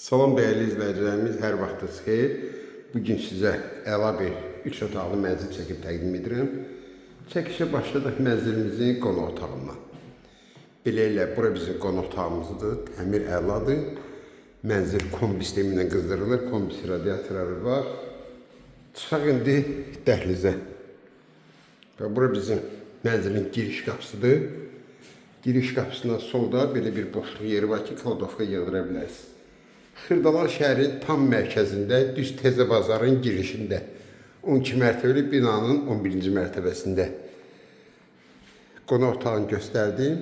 Salam dəyərli izləyicilərimiz, hər vaxtınız xeyir. Bugün sizə əlavə 3 otaqlı mənzil çəkib təqdim edirəm. Çəkişə başladıq mənzilimizin qonaq otağından. Beləliklə, bura bizim qonaq otağımızdır, təmir əladır. Mənzil kombi sistemi ilə qızdırılır, kombi radiatorları var. Çıxaq indi dəhlizə. Və bura bizim mənzilin giriş qapısıdır. Giriş qapısından solda belə bir boşluq yeri var ki, kladovka yığdıra bilərsiniz. Xırdalar şəhərin tam mərkəzində, düz Təzə Bazarın girişində, 12 mərtəbəli binanın 11-ci mərtəbəsində qonaq otağını göstərdim.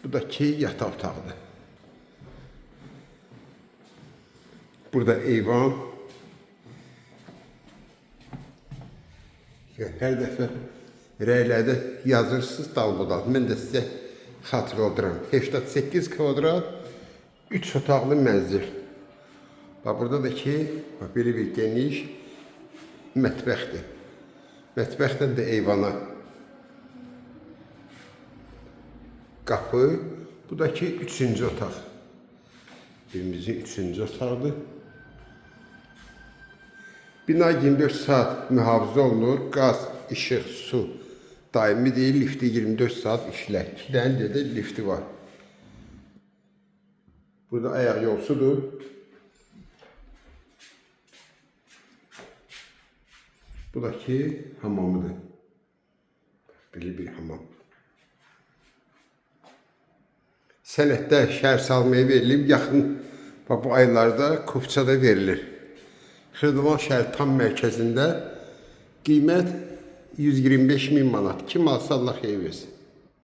Bu da ki, yataq otağıdır. Burada eyvan. Hər dəfə rəylərdə yazırsınız dalbudal. Mən də sizə xatırladıram. 88 kvadrat 3 otaqlı mənzil. Burada da ki, belə bir geniş mətbəxdir. Mətbəxdən də eyvana qapı. Bu da ki, 3-cü otaq. Birimizin 3-cü otaqdır. Bina 24 saat mühafizə olunur. Qaz, işıq, su daimi deyil. Lifti 24 saat işlər. 2 dənə də lifti var. Burada ayaq yolsudur. Bu da ki, hamamıdır. Belə bir hamam. Sənəddə şəhər salmaya verilib, yaxın bu aylarda Kufçada verilir. Xırdalan şəhər tam mərkəzində qiymət 125.000 manat. Kim alsa Allah xeyir versin.